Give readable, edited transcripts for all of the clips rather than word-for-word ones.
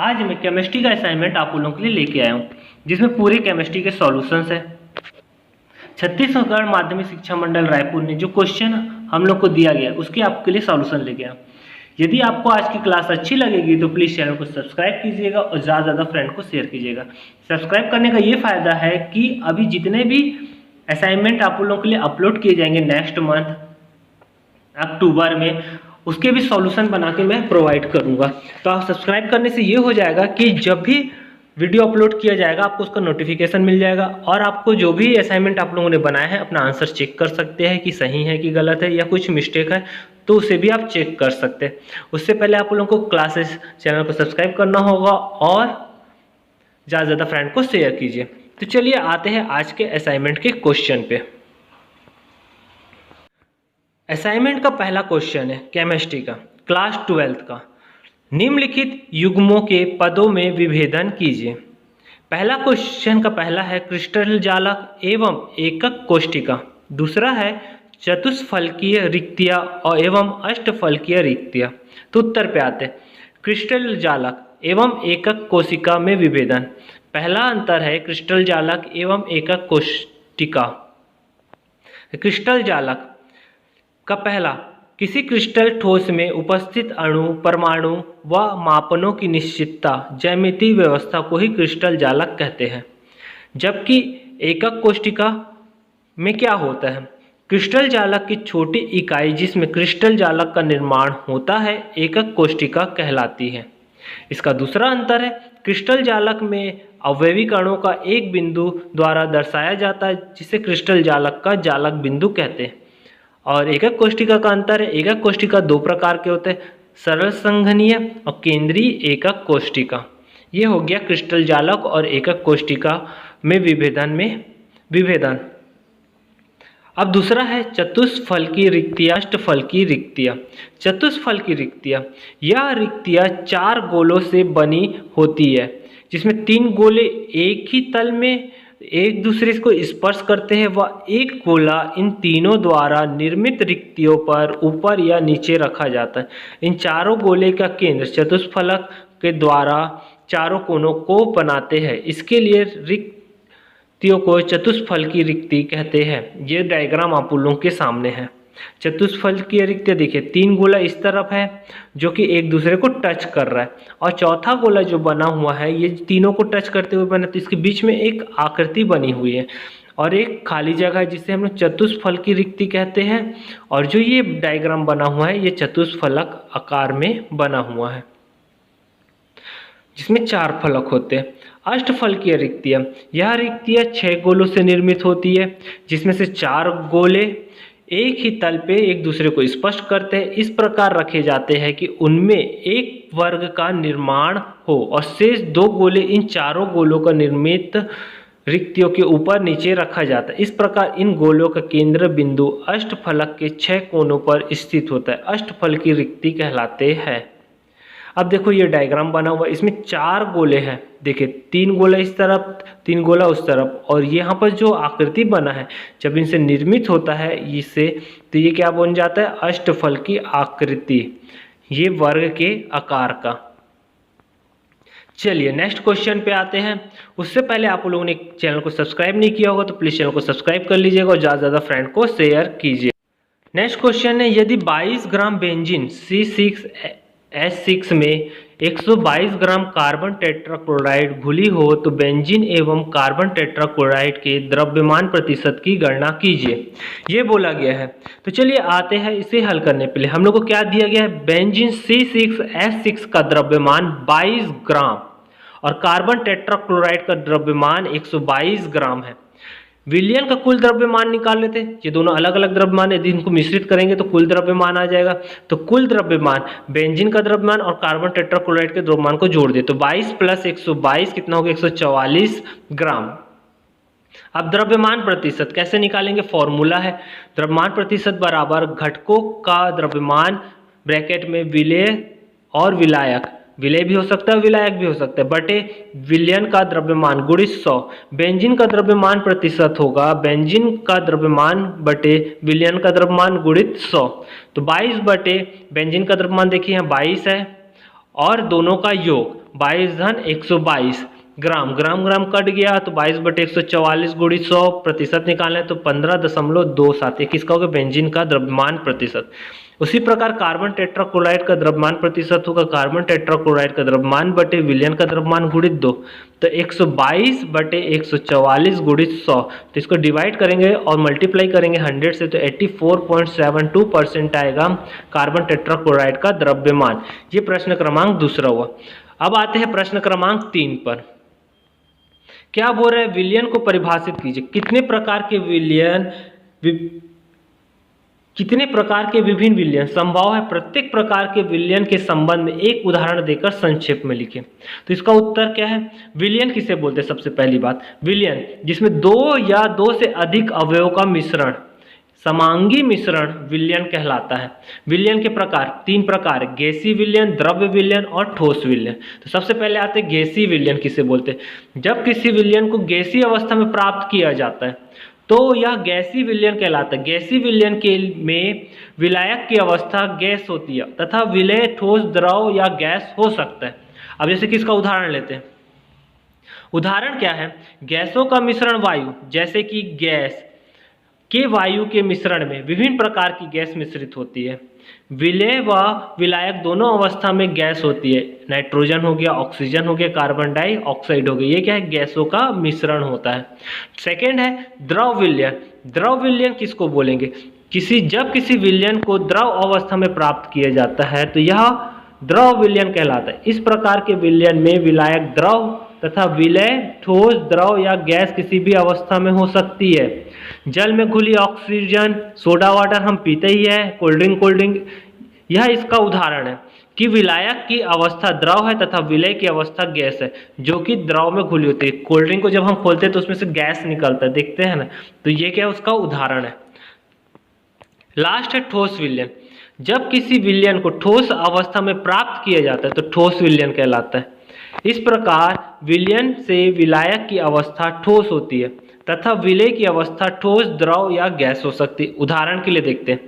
आज मैं केमिस्ट्री का असाइनमेंट आप लोगों के लिए लेके आया हूँ, जिसमें पूरी केमिस्ट्री के सॉल्यूशंस है। छत्तीसगढ़ माध्यमिक शिक्षा मंडल रायपुर ने जो क्वेश्चन हम लोग को दिया गया उसके आपके लिए सॉल्यूशन लेके आया। यदि आपको आज की क्लास अच्छी लगेगी तो प्लीज़ चैनल को सब्सक्राइब कीजिएगा और ज़्यादा से ज़्यादा फ्रेंड को शेयर कीजिएगा। सब्सक्राइब करने का ये फ़ायदा है कि अभी जितने भी असाइनमेंट आप लोगों के लिए अपलोड किए जाएंगे नेक्स्ट मंथ अक्टूबर में, उसके भी सॉल्यूशन बना के मैं प्रोवाइड करूंगा। तो आप सब्सक्राइब करने से ये हो जाएगा कि जब भी वीडियो अपलोड किया जाएगा आपको उसका नोटिफिकेशन मिल जाएगा और आपको जो भी असाइनमेंट आप लोगों ने बनाया है अपना आंसर चेक कर सकते हैं कि सही है कि गलत है या कुछ मिस्टेक है, तो उसे भी आप चेक कर सकते हैं। उससे पहले आप लोगों को क्लासेस चैनल को सब्सक्राइब करना होगा और ज़्यादा से ज़्यादा फ्रेंड को शेयर कीजिए। तो चलिए आते हैं आज के असाइनमेंट के क्वेश्चन पे। असाइनमेंट का पहला क्वेश्चन है केमिस्ट्री का क्लास 12 का। निम्नलिखित युग्मों के पदों में विभेदन कीजिए। पहला क्वेश्चन का पहला है क्रिस्टल जालक एवं एकक कोष्टिका। दूसरा है चतुष्फलकीय रिक्तियाँ और एवं अष्टफलकीय रिक्तियाँ। तो उत्तर पे आते हैं। क्रिस्टल जालक एवं एकक कोशिका में विभेदन। पहला अंतर है क्रिस्टल जालक एवं एकक कोशिका। क्रिस्टल जालक का पहला, किसी क्रिस्टल ठोस में उपस्थित अणु, परमाणु व मापनों की निश्चितता ज्यामितीय व्यवस्था को ही क्रिस्टल जालक कहते हैं। जबकि एकक कोशिका में क्या होता है? क्रिस्टल जालक की छोटी इकाई जिसमें क्रिस्टल जालक का निर्माण होता है एकक कोशिका कहलाती है। इसका दूसरा अंतर है क्रिस्टल जालक में अवयविक अणुओं का एक बिंदु द्वारा दर्शाया जाता है जिसे क्रिस्टल जालक का जालक बिंदु कहते हैं। और एकक कोशिका का अंतर है, एकक कोशिका दो प्रकार के होते हैं, सरल संघनीय और केंद्रीय एकक कोशिका। ये हो गया क्रिस्टल जालक और एकक कोशिका में विभेदन। अब दूसरा है चतुष्फलकीय रिक्तियाँ, अष्टफलकीय रिक्तियाँ। चतुष्फलकीय रिक्तियाँ, यह रिक्तियाँ 4 गोलों से बनी होती है जिसमें 3 गोले एक ही तल में एक दूसरे को स्पर्श करते हैं व एक गोला इन तीनों द्वारा निर्मित रिक्तियों पर ऊपर या नीचे रखा जाता है। इन चारों गोले का केंद्र चतुष्फलक के द्वारा चारों कोनों को बनाते हैं। इसके लिए रिक्तियों को चतुष्फलकीय रिक्ति कहते हैं। ये डायग्राम आप लोगों के सामने है। चतुष्फलकीय रिक्ति देखिए, 3 गोला इस तरफ है जो कि एक दूसरे को टच कर रहा है और चौथा गोला जो बना हुआ है ये तीनों को टच करते हुए बना, तो इसके बीच में एक आकृति बनी हुई है और एक खाली जगह है जिसे हम लोग चतुष्फलकीय रिक्ति कहते हैं। और जो ये डायग्राम बना हुआ है ये चतुष्फलक आकार में बना हुआ है जिसमें 4 फलक होते हैं। अष्टफलकीय रिक्तियाँ, यह रिक्तियाँ 6 गोलों से निर्मित होती है जिसमें से 4 गोले एक ही तल पे एक दूसरे को स्पर्श करते हैं। इस प्रकार रखे जाते हैं कि उनमें एक वर्ग का निर्माण हो और शेष 2 गोले इन चारों गोलों का निर्मित रिक्तियों के ऊपर नीचे रखा जाता है। इस प्रकार इन गोलों का केंद्र बिंदु अष्टफलक के 6 कोनों पर स्थित होता है। अष्टफलकीय रिक्ति कहलाते हैं। अब देखो ये डायग्राम बना हुआ है, इसमें 4 गोले हैं। देखिए 3 गोला इस तरफ, 3 गोला उस तरफ, और यहाँ पर जो आकृति बना है जब इनसे निर्मित होता है इससे, तो ये क्या बन जाता है? अष्टफल की आकृति, ये वर्ग के आकार का। चलिए नेक्स्ट क्वेश्चन पे आते हैं। उससे पहले आप लोगों ने चैनल को सब्सक्राइब नहीं किया होगा तो प्लीज़ चैनल को सब्सक्राइब कर लीजिएगा और ज़्यादा से ज़्यादा फ्रेंड को शेयर कीजिए। नेक्स्ट क्वेश्चन है, यदि 22 ग्राम बेंजीन C6H6 में 122 ग्राम कार्बन टेट्राक्लोराइड घुली हो तो बेंजीन एवं कार्बन टेट्राक्लोराइड के द्रव्यमान प्रतिशत की गणना कीजिए। ये बोला गया है। तो चलिए आते हैं इसे हल करने के लिए। हम लोग को क्या दिया गया है? बेंजीन C6H6 का द्रव्यमान 22 ग्राम और कार्बन टेट्राक्लोराइड का द्रव्यमान 122 ग्राम है। विलयन का कुल द्रव्यमान निकाल लेते हैं। ये दोनों अलग अलग द्रव्यमान है, यदि इनको मिश्रित करेंगे तो कुल द्रव्यमान आ जाएगा। तो कुल द्रव्यमान बेंजीन का द्रव्यमान और कार्बन टेट्राक्लोराइड के द्रव्यमान को जोड़ दे तो 22 + 122 कितना हो गया? 144 ग्राम। अब द्रव्यमान प्रतिशत कैसे निकालेंगे? फॉर्मूला है, द्रव्यमान प्रतिशत बराबर घटकों का द्रव्यमान ब्रैकेट में विलेय और विलायक, विलेय भी हो सकता है विलायक भी हो सकता है, बटे विलयन का द्रव्यमान गुणित 100। बेंजीन का द्रव्यमान प्रतिशत होगा बेंजीन का द्रव्यमान बटे विलयन का द्रव्यमान गुणित 100। तो 22 बटे बेंजीन का द्रव्यमान देखिए यहाँ 22 है और दोनों का योग 22 धन 122 ग्राम, ग्राम ग्राम कट गया तो 22/144 गुणित 100, प्रतिशत निकालना है तो 15.27। ये किसका होगा? बेंजीन का द्रव्यमान प्रतिशत। उसी प्रकार कार्बन टेट्राक्लोराइड का द्रव्यमान प्रतिशत होगा कार्बन टेट्राक्लोराइड का द्रव्यमान बटे विलयन का द्रव्यमान गुणित 2, तो 122/144 गुणित 100, तो इसको डिवाइड करेंगे और मल्टीप्लाई करेंगे 100 से तो 84.72% आएगा कार्बन टेट्राक्लोराइड का द्रव्यमान। ये प्रश्न क्रमांक दूसरा हुआ। अब आते हैं प्रश्न क्रमांक 3 पर। क्या बोल रहे हैं? विलयन को परिभाषित कीजिए। कितने प्रकार के विभिन्न विलयन संभव है? प्रत्येक प्रकार के विलयन के संबंध में एक उदाहरण देकर संक्षेप में लिखें। तो इसका उत्तर क्या है? विलयन किसे बोलते हैं? सबसे पहली बात, विलयन जिसमें दो या दो से अधिक अवयवों का मिश्रण, समांगी मिश्रण विलयन कहलाता है। विलयन के प्रकार 3 प्रकार, गैसीय विलयन, द्रव्य विलयन और ठोस विलयन। तो सबसे पहले आते हैं गैसीय विलयन किसे बोलते हैं? जब किसी विलयन को गैसीय अवस्था में प्राप्त किया जाता है तो यह गैसीय विलयन कहलाता है। गैसीय विलयन के में विलायक की अवस्था गैस होती है तथा विलय ठोस, द्रव या गैस हो सकता है। अब जैसे कि इसका उदाहरण लेते हैं। उदाहरण क्या है? गैसों का मिश्रण वायु, जैसे कि गैस के वायु के मिश्रण में विभिन्न प्रकार की गैस मिश्रित होती है। विलय व विलायक दोनों अवस्था में गैस होती है। नाइट्रोजन हो गया, ऑक्सीजन हो गया, कार्बन डाइऑक्साइड हो गया, ये क्या है? गैसों का मिश्रण होता है। सेकेंड है द्रव विलयन। द्रव विलयन किसको बोलेंगे? जब किसी विलयन को द्रव अवस्था में प्राप्त किया जाता है तो यह द्रव विलयन कहलाता है। इस प्रकार के विलयन में विलायक द्रव तथा विलय ठोस, द्रव या गैस किसी भी अवस्था में हो सकती है। जल में घुली ऑक्सीजन, सोडा वाटर हम पीते ही है, कोल्ड ड्रिंक, यह इसका उदाहरण है कि विलायक की अवस्था द्रव है तथा विलय की अवस्था गैस है, जो कि द्रव में घुली होती है। कोल्ड ड्रिंक को जब हम खोलते हैं तो उसमें से गैस निकलता है, देखते हैं ना, तो ये क्या है? उसका उदाहरण है। लास्ट है ठोस विलयन। जब किसी विलयन को ठोस अवस्था में प्राप्त किया जाता है तो ठोस विलयन कहलाता है। इस प्रकार विलयन से विलायक की अवस्था ठोस होती है तथा विलय की अवस्था ठोस, द्रव या गैस हो सकती है। उदाहरण के लिए देखते हैं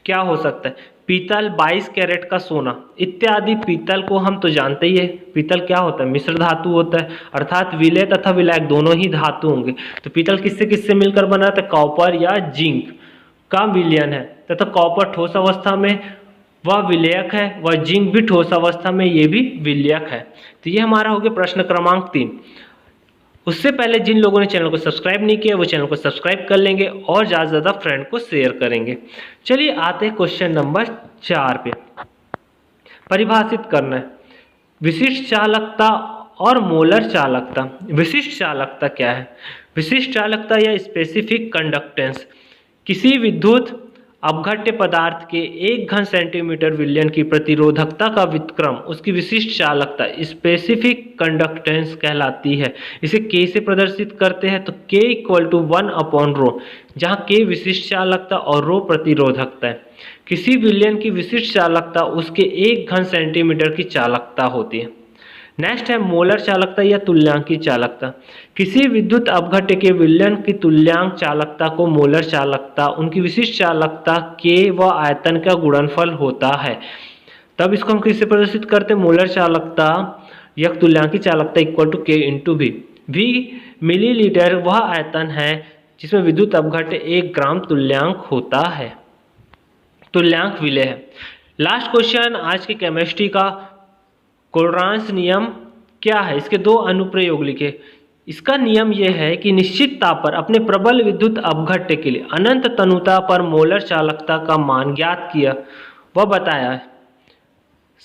क्या हो सकता है। पीतल, 22 कैरेट का सोना इत्यादि। पीतल को हम तो जानते ही है, पीतल क्या होता है? मिश्र धातु होता है, अर्थात विलय तथा विलायक दोनों ही धातु होंगे। तो पीतल किससे किससे मिलकर बना था? कॉपर या जिंक का विलयन है तथा कॉपर ठोस अवस्था में वह विलयक है, वह जिंक भी ठोस अवस्था में ये भी विलयक है। तो ये हमारा हो गया प्रश्न क्रमांक 3। उससे पहले जिन लोगों ने चैनल को सब्सक्राइब नहीं किया वो चैनल को सब्सक्राइब कर लेंगे और ज़्यादा से ज़्यादा फ्रेंड को शेयर करेंगे। चलिए आते हैं क्वेश्चन नंबर 4 पे। परिभाषित करना है विशिष्ट चालकता और मोलर चालकता। विशिष्ट चालकता क्या है? विशिष्ट चालकता या स्पेसिफिक कंडक्टेंस किसी विद्युत अपघट्य पदार्थ के 1 घन सेंटीमीटर विलयन की प्रतिरोधकता का व्युत्क्रम उसकी विशिष्ट चालकता स्पेसिफिक कंडक्टेंस कहलाती है। इसे K से प्रदर्शित करते हैं तो K = 1/ρ, जहाँ K विशिष्ट चालकता और ρ प्रतिरोधकता है। किसी विलयन की विशिष्ट चालकता उसके 1 घन सेंटीमीटर की चालकता होती है। नेक्स्ट है मोलर चालकता या तुल्यांकी चालकता। किसी विद्युत अपघट्य के विलयन की तुल्यांक चालकता को मोलर चालकता उनकी विशिष्ट चालकता K व आयतन का गुणनफल होता है। तब इसको हम किससे प्रदर्शित करते हैं? मोलर चालकता या तुल्यांकी चालकता = K × V। V मिलीलीटर वह आयतन है जिसमें विद्युत अपघट्य 1 ग्राम तुल्यांक होता है। तुल्यांक विलय है। लास्ट क्वेश्चन आज के केमिस्ट्री का, कोलरांस नियम क्या है? इसके 2 अनुप्रयोग लिखे। इसका नियम यह है कि निश्चित ताप पर अपने प्रबल विद्युत अपघट्य के लिए अनंत तनुता पर मोलर चालकता का मान ज्ञात किया व बताया है।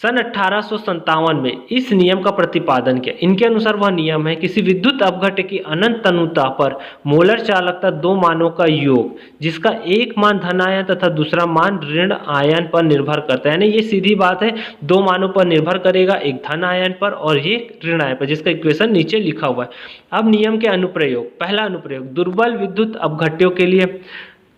सन 1857 में इस नियम का प्रतिपादन किया। इनके अनुसार वह नियम है किसी विद्युत अपघट्य की अनंत तनुता पर मोलर चालकता 2 मानों का योग जिसका एक मान धन आयन तथा दूसरा मान ऋण आयन पर निर्भर करता है। यानी ये सीधी बात है, 2 मानों पर निर्भर करेगा, एक धन आयन पर और ये ऋण आयन पर, जिसका इक्वेशन नीचे लिखा हुआ है। अब नियम के अनुप्रयोग। पहला अनुप्रयोग दुर्बल विद्युत अपघट्यों के लिए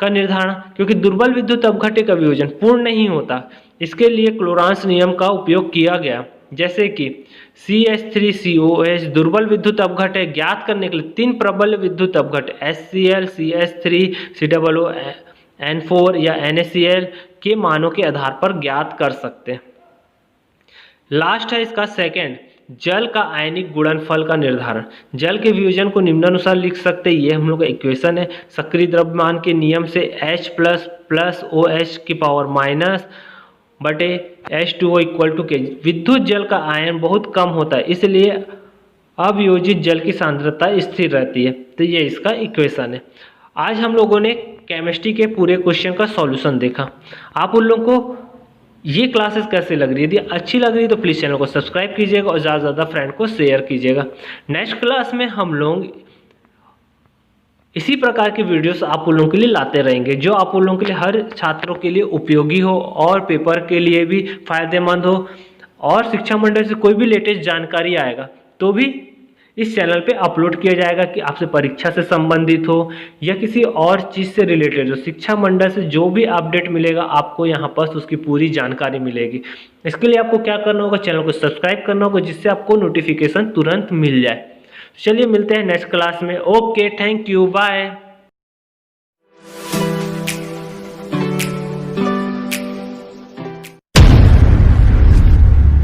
का निर्धारण। क्योंकि दुर्बल विद्युत अपघट्य का वियोजन पूर्ण नहीं होता, इसके लिए क्लोरांस नियम का उपयोग किया गया। जैसे कि CH3COH दुर्बल विद्युत अपघट्य ज्ञात करने के लिए 3 प्रबल विद्युत अपघट्य HCl, CH3, COON4 या NaCl के मानों के आधार पर ज्ञात कर सकते हैं। लास्ट है इसका सेकंड, जल का आयनिक गुणनफल का निर्धारण। जल के वियोजन को निम्नानुसार लिख सकते हैं, ये हम लोग का इक्वेशन है। सक्रिय द्रव्यमान के नियम से H प्लस OH की पावर माइनस बटे H2O इक्वल टू K। विद्युत जल का आयन बहुत कम होता है, इसलिए अवियोजित जल की सांद्रता स्थिर रहती है। तो ये इसका इक्वेशन है। आज हम लोगों ने केमिस्ट्री के पूरे क्वेश्चन का सॉल्यूशन देखा। आप उन लोगों को ये क्लासेस कैसे लग रही है? यदि अच्छी लग रही है तो प्लीज़ चैनल को सब्सक्राइब कीजिएगा और ज़्यादा से ज़्यादा फ्रेंड को शेयर कीजिएगा। नेक्स्ट क्लास में हम लोग इसी प्रकार की वीडियोस आप उन लोगों के लिए लाते रहेंगे, जो आप उन लोगों के लिए हर छात्रों के लिए उपयोगी हो और पेपर के लिए भी फायदेमंद हो। और शिक्षा मंडल से कोई भी लेटेस्ट जानकारी आएगा तो भी इस चैनल पे अपलोड किया जाएगा, कि आपसे परीक्षा से संबंधित हो या किसी और चीज़ से रिलेटेड हो। शिक्षा मंडल से जो भी अपडेट मिलेगा आपको यहाँ पर उसकी पूरी जानकारी मिलेगी। इसके लिए आपको क्या करना होगा, चैनल को सब्सक्राइब करना होगा, जिससे आपको नोटिफिकेशन तुरंत मिल जाए। चलिए मिलते हैं नेक्स्ट क्लास में। Okay, thank you, bye.